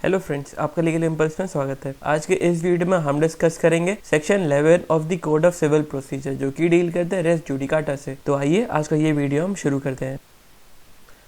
Hello friends, आपका legal impulse में स्वागत है। आज के इस वीडियो में हम डिस्कस करेंगे section 11 of the code of civil procedure, जो कि डील करते हैं रेस जुडिकाटा से। तो आइए आज का ये वीडियो हम शुरू करते हैं।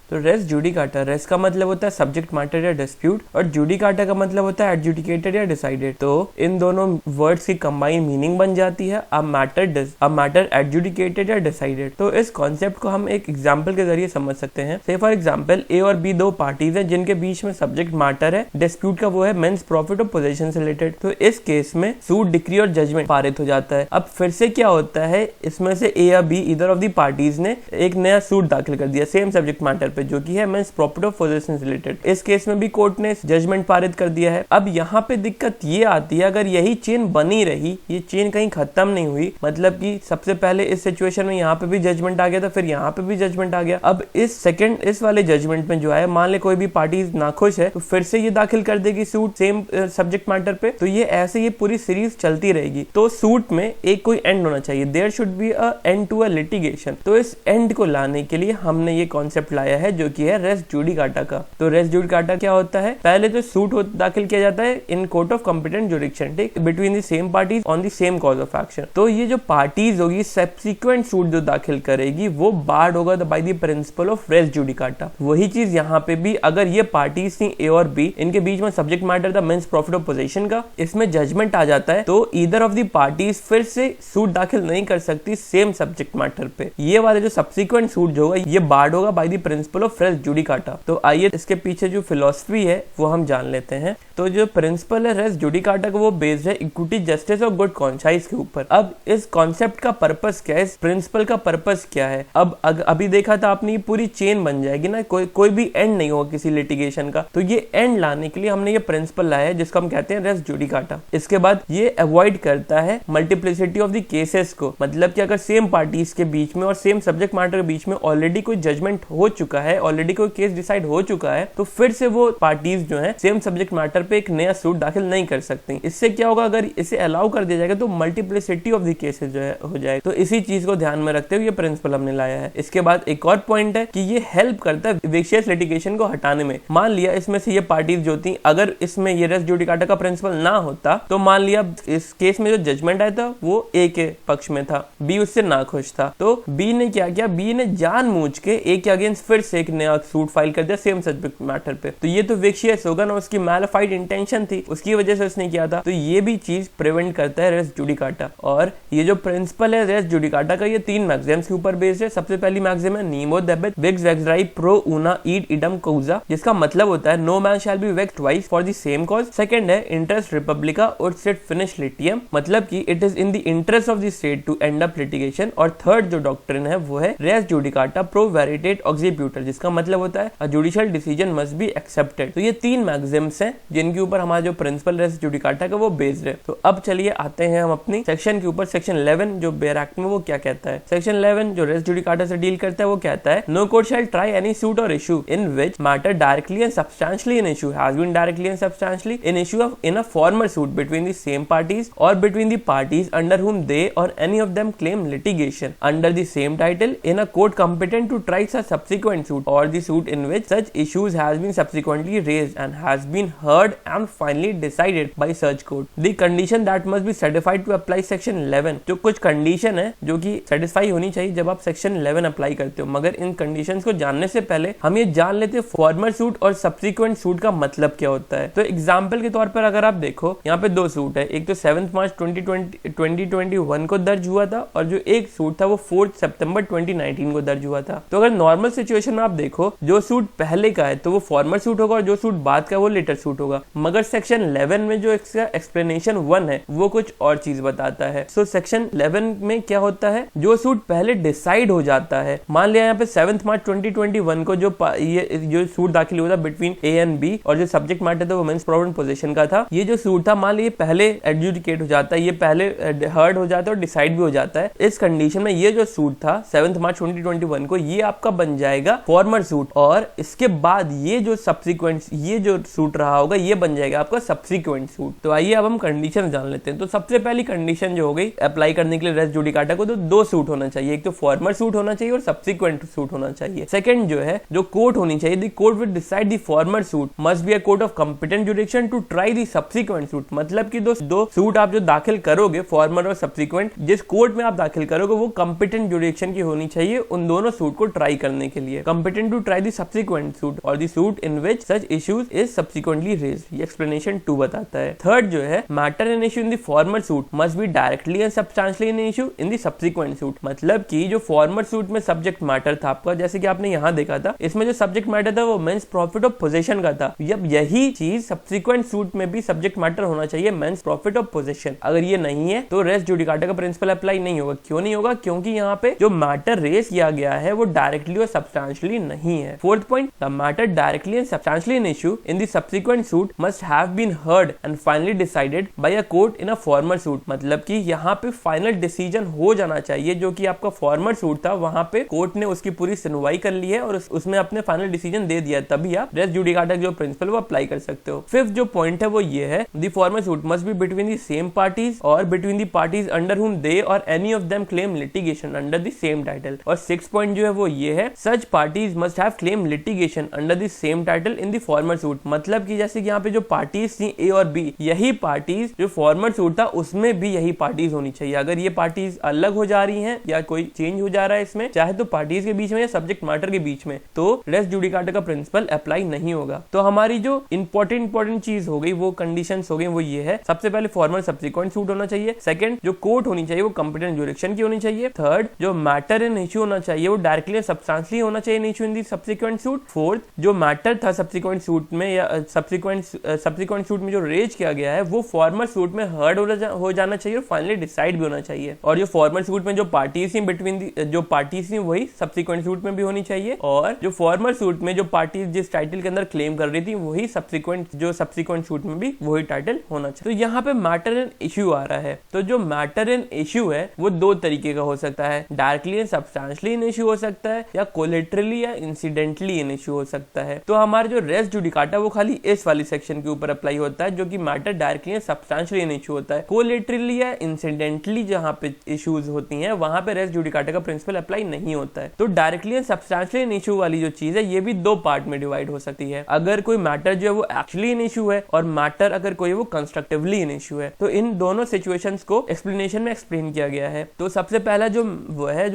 तो रेस जुडिकाटा, रेस का मतलब होता है सब्जेक्ट मैटर या डिस्प्यूट, और जुडिकाटा का मतलब होता है एडजुडिकेटेड या डिसाइडेड। तो इन दोनों वर्ड्स की कंबाइन मीनिंग बन जाती है अ मैटर एडजुडिकेटेड या डिसाइडेड। तो इस कॉन्सेप्ट को हम एक एग्जांपल के जरिए समझ सकते हैं। से फॉर एग्जांपल ए और बी दो पार्टीज हैं जिनके बीच में सब्जेक्ट मैटर है, डिस्प्यूट का वो है मेंस प्रॉफिट और पोजीशन से रिलेटेड। तो इस केस में सूट, डिक्री और जजमेंट पारित हो जाता है। अब फिर से क्या होता है, इसमें से ए या be either of the parties ने एक नया सूट दाखिल कर दिया सेम सब्जेक्ट मैटर पे, जो कि है mesne profit of position related. इस केस में भी कोर्ट ने जजमेंट पारित कर दिया है। अब यहाँ पे दिक्कत ये आती है, अगर यही चेन बनी रही, ये चेन कहीं खत्म नहीं हुई, मतलब कि सबसे पहले इस सिचुएशन में यहाँ पे भी जजमेंट आ गया था, फिर यहाँ पे भी जजमेंट आ गया। अब इस वाले जजमेंट में जो है, मान ले कोई भी पार्टी नाखुश है तो फिर से ये दाखिल कर देगी सूट सेम सब्जेक्ट मैटर पे। तो ये ऐसे ये पूरी सीरीज चलती रहेगी। तो सूट में एक कोई एंड होना चाहिए, there should be a end to a litigation. तो इस एंड को लाने के लिए हमने ये कॉन्सेप्ट लाया है, जो कि है रेस जुडिकाटा का। तो रेस जुडिकाटा क्या होता है, पहले तो सूट दाखिल किया जाता है in court of competent jurisdiction, ठीक, between the same parties on the same cause of action. तो ये जो पार्टीज होगी, सब्सिक्वेंट सूट जो दाखिल करेगी वो बार्ड होगा by the principle of res judicata. वही चीज यहाँ पे भी, अगर ये पार्टीज थी ए और बी, इनके बीच में सब्जेक्ट मैटर था मेंस प्रॉफिट ऑफ पोजीशन का, इसमें जजमेंट आ जाता है, तो ईदर ऑफ द पार्टीज फिर से सूट दाखिल नहीं कर सकती सेम सब्जेक्ट मैटर पे। ये वाले जो सब्सिक्वेंट सूट जो होगा, ये बार्ड होगा by the principle of res judicata. तो आइए इसके पीछे जो फिलॉसफी है वो हम जान लेते हैं। तो जो प्रिंसिपल है रेस जुडिकाटा का, वो बेस्ड है इक्विटी, जस्टिस और गुड कॉन्साइंस के ऊपर। अब इस कॉन्सेप्ट का पर्पस क्या है, इस प्रिंसिपल का पर्पस क्या है? अब अभी देखा था आपने, ये पूरी चेन बन जाएगी ना, कोई भी एंड नहीं होगा किसी लिटिगेशन का। तो ये एंड लाने के लिए हमने ये प्रिंसिपल लाया है, जिसको हम कहते हैं रेस जुडिकाटा। इसके बाद ये अवॉइड करता है मल्टीप्लिसिटी ऑफ द केसेस को, मतलब कि अगर सेम पार्टीज के बीच में और सेम सब्जेक्ट मैटर के बीच में ऑलरेडी कोई जजमेंट हो चुका है, ऑलरेडी कोई केस डिसाइड हो चुका है, तो फिर से वो पार्टीज जो है सेम सब्जेक्ट मैटर पे एक नया सूट दाखिल नहीं कर सकती। इससे क्या होगा, अगर इसे अलाउ कर दिया जाएगा तो मल्टीप्लिसिटी ऑफ द केसेस जो है हो जाए। तो इसी चीज को ध्यान में रखते हुए ये प्रिंसिपल हमने लाया है। इसके बाद एक और पॉइंट है कि ये हेल्प करता है विशियस लिटिगेशन को हटाने में। मान लिया इसमें से ये पार्टीज जो थी, अगर इसमें ये रेस जुडिकाटा का प्रिंसिपल ना होता, तो मान लिया इस केस में जो जजमेंट आया था वो ए के पक्ष में था, बी उससे नाखुश था। तो बी ने क्या किया, बी ने जानबूझ के ए के अगेंस्ट फिर से एक नया सूट फाइल कर दिया सेम सब्जेक्ट मैटर पे। तो ये तो विशियस होगा ना, उसकी मैलिफाइड इंटेंशन थी, उसकी वजह से उसने किया था। तो ये भी चीज प्रिवेंट करता है रेस जुडिकाटा। और ये जो प्रिंसिपल है रेस जुडिकाटा का, ये 3 मैक्सिम्स के ऊपर बेस्ड है। सबसे पहली मैक्सिम है nemo debet bis vexari pro una et eadem causa, जिसका मतलब होता है no man shall be vexed twice for the same cause. Second है इंटरेस्ट रिपब्लिका और सिट फिनिश लिटियम, मतलब कि it is in the interest of the state to end up litigation. और third जो डॉक्ट्रिन है वो है res judicata pro veritate accipitur, जिसका मतलब होता है a judicial decision must be accepted. तो ये 3 मैक्सिम्स हैं जिनके ऊपर हमारा जो प्रिंसिपल रेस जुडिकाटा का वो बेस्ड है। तो अब चलिए आते हैं हम अपनी सेक्शन के ऊपर। सेक्शन 11 जो बेयर एक्ट में वो क्या कहता है। सेक्शन 11 जो रेस जुडिकाटा से डील करता है वो कहता है no court shall try any suit or issue in which matter directly and substantially in issue has been directly and substantially in issue of in a former suit between the same parties or between the parties under whom they or any of them claim litigation under the same title in a court competent to try such subsequent suit or the suit in which such issues has been subsequently raised and has been heard and finally decided by such court. The condition that must be satisfied to apply section 11, जो कुछ condition है जो कि satisfy होनी चाहिए जब आप section 11 apply करते हो। मगर इन कंडीशंस को जानने से पहले हम ये जान लेते हैं फॉर्मर सूट और सब्सिक्वेंट सूट का मतलब क्या होता है। तो एग्जाम्पल के तौर पर अगर आप देखो, यहाँ पे 2 सूट है, एक तो 7 मार्च 2021 को दर्ज हुआ था और जो एक सूट था वो 4 सितंबर 2019 को दर्ज हुआ था। तो अगर नॉर्मल सिचुएशन में आप देखो, जो सूट पहले का है तो वो फॉर्मर सूट होगा और जो सूट बाद का वो लेटर सूट होगा। मगर सेक्शन 11 में जो इसका एक्सप्लेनेशन 1 है वो कुछ और चीज बताता है। सो सेक्शन 11 में क्या होता है, जो सूट पहले डिसाइड हो जाता है, मान लिया यहाँ पे 7 मार्च 2021 को जो सूट दाखिल हुआ था बिटवीन ए एंड बी और जो सब्जेक्ट मैटर था वो मेंस प्रॉफिट पोजीशन का था, ये जो सूट था मान लिया पहले एडजुडिकेट हो जाता है, ये पहले हर्ड हो जाता है और डिसाइड भी हो जाता है। इस कंडीशन में ये जो सूट था 7 मार्च 2021 को, ये आपका बन जाएगा फॉर्मर सूट, और इसके बाद ये जो सब्सिक्वेंट ये जो सूट रहा होगा ये बन जाएगा आपका सब्सिक्वेंट सूट। तो आइए अब हम कंडीशन जान लेते हैं। तो सबसे पहली कंडीशन जो हो गई अप्लाई करने के लिए रेस जुडिकाटा को, तो दो सूट होना चाहिए, एक तो फॉर्मर सूट होना चाहिए और सब्सिक्वेंट सूट होना चाहिए। सेकंड जो है जो कोर्ट होनी चाहिए, the court will decide the former suit must be a court of competent jurisdiction to try the subsequent suit. मतलब कि दो सूट आप जो दाखिल करोगे फॉर्मर और सब्सिक्वेंट, जिस कोर्ट में आप दाखिल करोगे वो कॉम्पिटेंट जुरिडिक्शन की होनी चाहिए उन दोनों सूट को ट्राई करने के लिए। Competent to try the subsequent suit or the suit in which such issues is subsequently raised, ये एक्सप्लेनेशन 2 बताता है। थर्ड जो है matter and issue in the former suit must be directly and substantially an issue in the subsequent suit. मतलब कि जो former suit में subject matter था आपका, जैसे कि आपने यहाँ देखा था, इसमें जो सब्जेक्ट मैटर था वो मेंस प्रॉफिट ऑफ पोजीशन का था। अब यही चीज सब्सिक्वेंट सूट में भी सब्जेक्ट मैटर होना चाहिए मेंस प्रॉफिट ऑफ पोजीशन। अगर ये नहीं है तो रेस जुडिकाटा का प्रिंसिपल अप्लाई नहीं होगा। क्यों नहीं होगा? क्योंकि यहाँ पे जो मैटर रेस किया गया है वो डायरेक्टली और सब्सटेंशियली नहीं है। Fourth point, the matter directly and substantially in issue in the subsequent suit must have been heard and finally decided by a court in a former suit. मतलब कि यहाँ पे फाइनल डिसीजन हो जाना चाहिए, जो कि आपका फॉर्मर सूट था वहां पे कोर्ट ने उसकी पूरी सुनवाई कर ली है और उसमें अपने फाइनल डिसीजन दे दिया, तभी आप रेस जुडिकाटा जो प्रिंसिपल वो अप्लाई कर सकते हो। फिफ्थ जो पॉइंट है वो ये है, the former suit must be between the same parties or between the parties under whom they or any of them claim litigation under the same title. और सिक्स पॉइंट जो है वो ये है, such parties must have claim litigation under the same title in the former suit. मतलब कि जैसे कि यहाँ पे जो पार्टीज थी ए और बी, यही पार्टीज जो फॉर्मर सूट था उसमें भी यही पार्टीज होनी चाहिए। अगर ये पार्टीज अलग हो जा रही हैं या कोई चेंज हो जा रहा है इसमें, चाहे तो पार्टीज के बीच में या सब्जेक्ट मैटर के बीच में, तो रेस जुडिकाटा का प्रिंसिपल अप्लाई नहीं होगा। तो हमारी जो इंपॉर्टेंट चीज हो गई, वो कंडीशंस हो गई, वो ये है, सबसे पहले फॉर्मल सब्सिक्वेंट सूट होना चाहिए। सेकंड, जो कोर्ट होनी चाहिए वो कॉम्पिटेंट जुरिडिक्शन की होनी चाहिए। थर्ड, जो मैटर इन इश्यू होना चाहिए वो डायरेक्टली सब्सटेंशियली होना चाहिए issue in the subsequent suit. Fourth, जो मैटर था सब्सिक्वेंट सूट में या सब्सिक्वेंट सूट में जो रेज किया गया है वो फॉर्मल सूट में हर्ड हो जाना चाहिए और फाइनली डिसाइड भी होना चाहिए। और जो फॉर्मल सूट में जो पार्टीज थी बिटवीन जो पार्टीज थी वही सब्सिक्वेंट सूट में भी होनी चाहिए, और जो फॉर्मल सूट में जो पार्टीज जिस टाइटल के अंदर क्लेम कर रही थी वही सब्सिक्वेंट सूट में भी वही टाइटल होना चाहिए। तो यहाँ पे मैटर एंड इश्यू आ रहा है। तो जो मैटर एंड इश्यू है वो दो तरीके का हो सकता है, directly and substantially in issue हो सकता है या कोलेटरली या इंसिडेंटली इन इश्यू हो सकता है। तो हमारे जो रेस जुडिकाटा वो खाली इस वाली सेक्शन के ऊपर अप्लाई होता है, जो कि matter directly and substantially in issue होता है। कोलेटरली या इंसिडेंटली जहाँ पे इश्यूज होती हैं वहां पे रेस जुडिकाटा का प्रिंसिपल अप्लाई नहीं होता है। तो directly and substantially in issue वाली जो चीज है ये भी दो पार्ट में डिवाइड हो सकती है। अगर कोई मैटर जो है वो एक्चुअली इन इश्यू है और मैटर अगर कोई वो कंस्ट्रक्टिवली इन इश्यू है, तो इन दोनों सिचुएशंस को एक्सप्लेनेशन में एक्सप्लेन किया गया है। तो सबसे पहला जो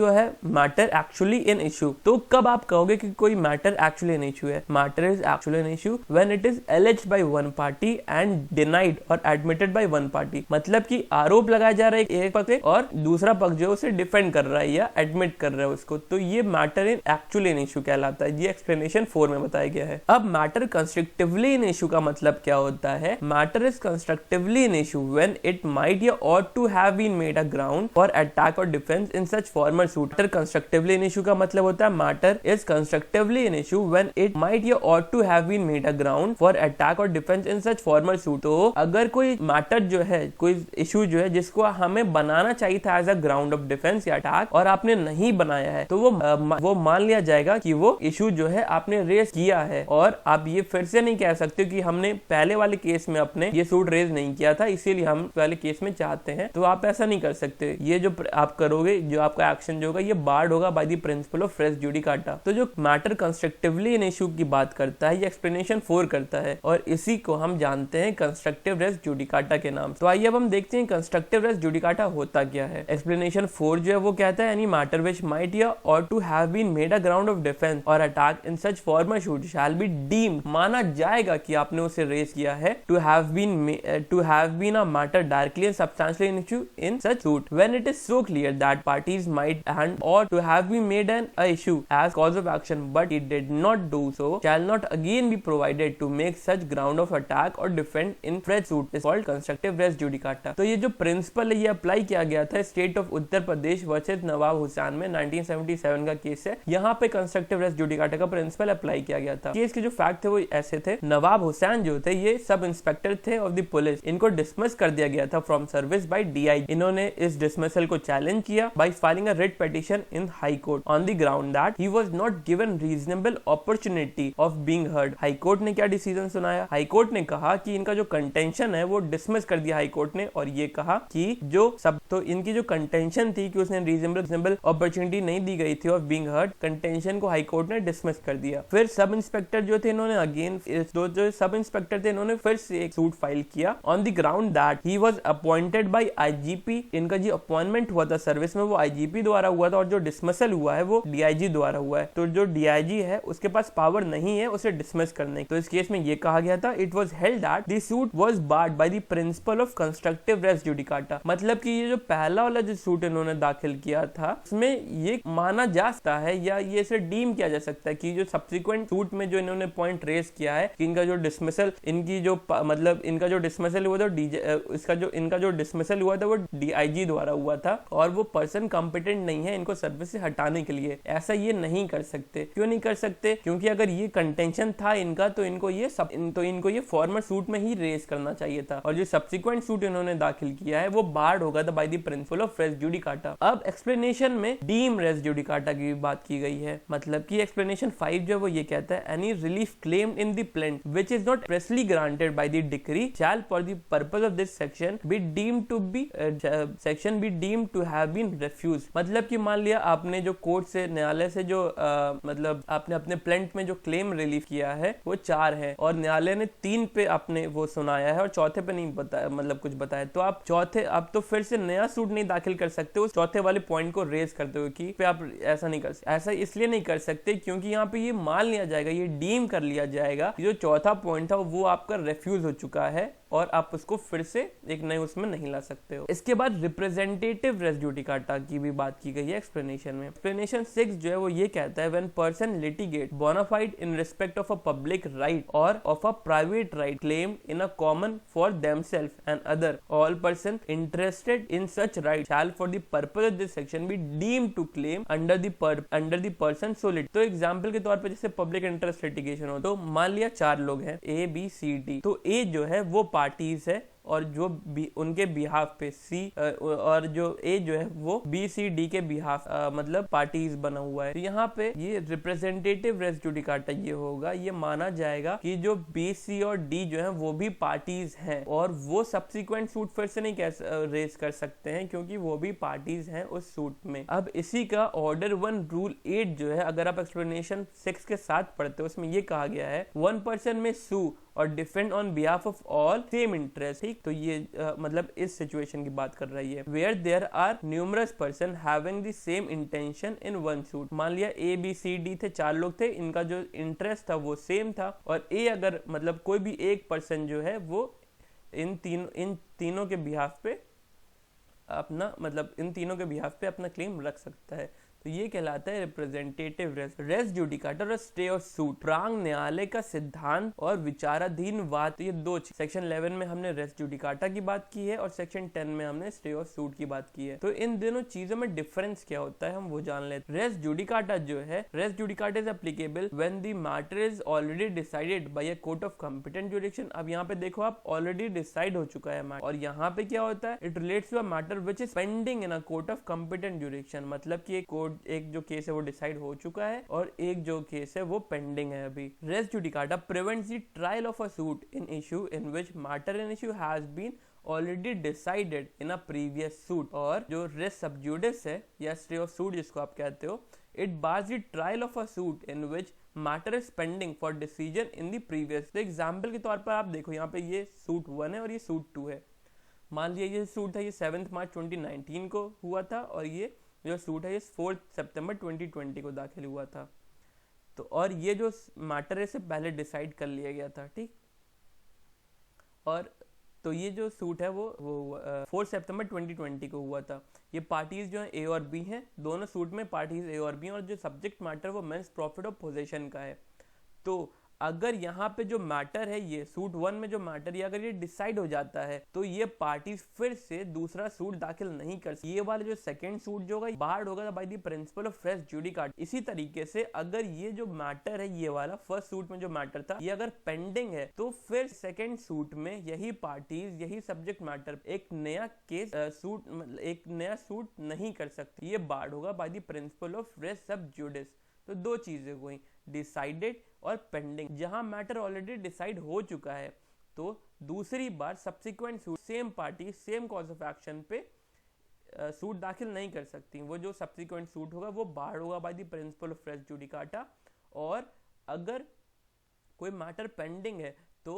है मैटर एक्चुअली इन इश्यू। तो कब आप कहोगे कि कोई मैटर एक्चुअली इन इश्यू है? Matter is actually in issue when it is एलिज्ड by one party and denied और एडमिटेड बाय वन पार्टी। मतलब कि आरोप लगाया जा रहा है एक पक्ष और दूसरा पक्ष जो उसे डिफेंड कर रहा है या एडमिट कर रहा है उसको, तो ये matter in actually in issue कहलाता है। ये एक्सप्लेनेशन 4 में बताया गया है। अब मैटर कंस्ट्रक्टिवली इन इश्यू का मतलब क्या होता है? Matter is constructively in issue when it might या ought to have been made a ground for attack or defense in such former suit। Matter constructively in issue का मतलब होता है matter is constructively in issue when it might या ought to have been made a ground for attack or defense in such former suit। तो अगर कोई matter जो है, कोई issue जो है जिसको हमें बनाना चाहिए था as a ground of defence या अटैक और आपने नहीं बनाया है, तो वो मान लिया जाएगा कि वो इशू जो है आपने रेज किया है। और आप ये फिर से नहीं कह सकते कि हमने पहले वाले केस में अपने ये सूट रेज नहीं किया था इसीलिए हम पहले केस में चाहते हैं, तो आप ऐसा नहीं कर सकते। ये जो आप करोगे, जो आपका एक्शन जो होगा ये बार्ड होगा by the principle of res judicata. तो जो मैटर कंस्ट्रक्टिवली इन इशू की बात करता है ये एक्सप्लेनेशन 4 करता है और इसी को हम जानते हैं कंस्ट्रक्टिव रेस जुडिकाटा के नाम। तो आइए अब हम देखते हैं कंस्ट्रक्टिव रेस जुडिकाटा होता क्या है। एक्सप्लेनेशन 4 जो है वो कहता है एनी मैटर व्हिच माइट या or to have been made a ground of defence or attack in such former suit shall be deemed, माना जाएगा कि आपने उसे रेज किया है, to have been a matter directly and substantially in issue in such suit when it is so clear that parties might and ought to have been made an issue as cause of action but it did not do so shall not again be provided to make such ground of attack or defend in fresh suit is called constructive res judicata। तो ये जो principal है ये apply किया गया था state of Uttar Pradesh versus Nawab Hussain में 1977 का केस है। यहाँ पे कंस्ट्रक्टिव रेस जुडिकाटा का प्रिंसिपल अप्लाई किया गया था। केस के जो फैक्ट थे वो ऐसे थे, नवाब हुसैन जो थे ये सब इंस्पेक्टर थे ऑफ द पुलिस, इनको डिसमिस कर दिया गया था फ्रॉम सर्विस बाय DI। इन्होंने इस डिसमिसल को चैलेंज किया bye filing a writ petition in high court on the ground that he was not given reasonable opportunity of being heard. High court ने क्या डिसीजन सुनाया? हाई कोर्ट ने कहा कि इनका जो कंटेंशन है वो डिसमिस कर दिया हाई कोर्ट ने, और ये कहा कि जो सब तो इनकी जो कंटेंशन थी कि उसने रीजनेबल अपॉर्चुनिटी नहीं दी गई थी ऑफ बीइंग हर्ड, कंटेंशन को हाई कोर्ट ने डिसमिस कर दिया। फिर सब इंस्पेक्टर जो थे इन्होंने अगेन जो सब इंस्पेक्टर थे इन्होंने फिर से एक सूट फाइल किया on the ground that he was appointed by IGP. इनका जो अपॉइंटमेंट हुआ था सर्विस में वो आईजीपी द्वारा हुआ था और जो डिसमिसल हुआ है वो डीआईजी द्वारा हुआ है। तो जो डीआईजी है उसके पास पावर नहीं है उसे डिसमिस करने की। तो इस केस में ये कहा गया था it was held that the suit was barred by the principle of constructive res judicata. मतलब कि ये जो पहला वाला जो सूट इन्होंने दाखिल किया था उसमें ये माना जा सकता है या ये इसे डीम किया जा सकता है कि जो सब्सिक्वेंट सूट में जो इन्होंने पॉइंट रेस किया है कि इनका जो डिसमिसल इनकी जो मतलब इनका जो डिसमिसल हुआ था इनका जो डिसमिसल हुआ था वो डीआईजी द्वारा हुआ था और वो पर्सन कॉम्पिटेंट नहीं है इनको सर्विस से हटाने के लिए। ऐसा ये नहीं कर सकते। क्यों नहीं कर सकते? क्योंकि अगर ये कंटेंशन था इनका तो इनको ये फॉर्मर सूट में ही रेस करना चाहिए था और जो सब्सिक्वेंट सूट इन्होंने दाखिल किया है वो बार्ड होगा था by the principle of res judicata. अब एक्सप्लेनेशन में डीम रेस जुडिकाटा की बात की गई है। मतलब कि एक्सप्लेनेशन 5 जो है वो ये कहता है any relief claimed in the plaint which is not expressly granted by the decree shall for the purpose of this section be deemed to have been refused. मतलब कि मान लिया आपने जो कोर्ट से न्यायालय से जो मतलब आपने अपने प्लेंट में जो क्लेम रिलीफ किया है वो 4 है और न्यायालय ने 3 पे आपने वो सुनाया है और चौथे पे नहीं बताया मतलब कुछ बताया, तो आप तो फिर से नया सूट नहीं दाखिल कर सकते उस चौथे वाले पॉइंट को रेज करते हुए कि पे आप ऐसा नहीं कर सकते। ऐसा इसलिए नहीं कर सकते क्योंकि यहाँ पे ये मान लिया जाएगा, ये डीम कर लिया जाएगा जो चौथा पॉइंट था वो आपका रिफ्यूज हो चुका है और आप उसको फिर से एक नए उसमें नहीं ला सकते हो। इसके बाद रिप्रेजेंटेटिव रेस जुडिकाटा की भी बात की गई है एक्सप्लेनेशन में। एक्सप्लेनेशन 6 जो है वो ये कहता है when person litigate bona fide in respect of a public right or of a private right claim in a common for themself and other all person interested in such right shall for the purpose of this section be deemed to claim under the person so lit. तो example के तौर पे जैसे public interest litigation हो तो मान लिया 4 लोग हैं ए बी सी डी, तो ए जो है वो पार्टीज है और जो उनके बिहाफ पे सी और जो ए जो है वो बी सी डी के बिहाफ मतलब पार्टीज बना हुआ है। तो यहाँ पे ये रिप्रेजेंटेटिव रेस जुडिकाटा ये होगा, ये माना जाएगा कि जो बी सी और डी जो है वो भी पार्टीज हैं और वो सब्सिक्वेंट सूट फिर से नहीं रेस कर सकते हैं क्योंकि वो भी पार्टीज हैं उस सूट में। अब इसी का ऑर्डर 1 रूल 8 जो है अगर आप एक्सप्लेनेशन 6 के साथ पढ़ते हो उसमें ये कहा गया है 1 पर्सन में सू और defend on behalf of all same interest. ठीक, तो ये मतलब इस सिचुएशन की बात कर रही है where there are numerous person having the same intention in one suit. मान लिया ए बी सी डी थे, 4 लोग थे, इनका जो इंटरेस्ट था वो सेम था और ए अगर मतलब कोई भी एक पर्सन जो है वो इन तीनों के बिहाफ पे अपना मतलब इन तीनों के बिहाफ पे अपना क्लेम रख सकता है। तो ये कहलाता है रिप्रेजेंटेटिव रेस जुडिकाटा और स्टे ऑफ सूट। प्रांग न्यायालय का सिद्धांत और विचाराधीन वाद, ये 2 सेक्शन 11 में हमने रेस जुडिकाटा की बात की है और सेक्शन 10 में हमने स्टे ऑफ सूट की बात की है। तो इन दोनों चीजों में डिफरेंस क्या होता है हम वो जान लेते हैं। रेस जुडिकाटा जो है, res judicata is applicable when the matter is already decided by a court of competent jurisdiction. अब यहाँ पे देखो आप ऑलरेडी डिसाइड हो चुका है मैटर और यहाँ पे क्या होता है it relates to a matter which is pending in a court of competent jurisdiction. मतलब कि एक जो केस है वो डिसाइड हो चुका है और एक जो केस है वो पेंडिंग है अभी। Res judicata prevents the trial of a suit in issue in which matter in issue has been already decided in a previous suit. और जो रेस सब जुडिस है या स्टे ऑफ सूट जिसको आप कहते हो, it bars the trial of a suit in which matter is pending for decision in the previous. तो example के तौर पर आप देखो यहाँ पे ये सूट 1 है और ये सूट 2 है। मान लिया ये सूट था ये 7 मार्च 2019 को हुआ था और ये जो सूट है ये 4 सितंबर 2020 को दाखिल हुआ था। तो और ये जो मैटर है इसे पहले डिसाइड कर लिया गया था, ठीक। और तो ये जो सूट है वो 4 सितंबर 2020 को हुआ था। ये पार्टीज जो है ए और बी हैं, दोनों सूट में पार्टीज ए और बी हैं और जो सब्जेक्ट मैटर वो मेंस प्रॉफिट ऑफ पोजेशन का है। तो अगर यहाँ पे जो मैटर है ये सूट 1 में जो मैटर है अगर ये डिसाइड हो जाता है तो ये पार्टीज फिर से दूसरा सूट दाखिल नहीं कर सकती। ये वाला जो सेकंड सूट जो होगा बार्ड होगा by the principle of res judicata. इसी तरीके से अगर ये जो मैटर है ये वाला फर्स्ट सूट में जो मैटर था ये अगर पेंडिंग है तो फिर सेकंड सूट में यही पार्टीज यही सब्जेक्ट मैटर एक नया केस एक नया सूट नहीं कर सकती। ये बार्ड होगा by the principle of res sub judice. तो दो चीजें हुई, डिसाइडेड और पेंडिंग। जहां मैटर ऑलरेडी डिसाइड हो चुका है तो दूसरी बार subsequent suit same party same cause of action पे सूट दाखिल नहीं कर सकती। वो जो सब्सिक्वेंट सूट होगा वो बार होगा by the principle of res judicata. और अगर कोई मैटर पेंडिंग है तो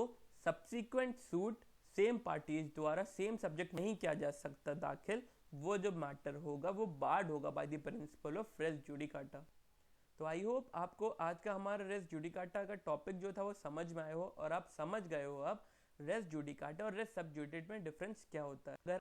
सब्सिक्वेंट सूट सेम पार्टीज द्वारा सेम सब्जेक्ट नहीं किया जा सकता दाखिल। वो जो मैटर होगा वो बार्ड होगा by the principle of res judicata. तो आई होप आपको आज का हमारा रेस जुडिकाटा का टॉपिक जो था वो समझ में आया हो और आप समझ गए हो अब रेस जुडिकाटा और रेस सब जुडिकेट में डिफरेंस क्या होता है। अगर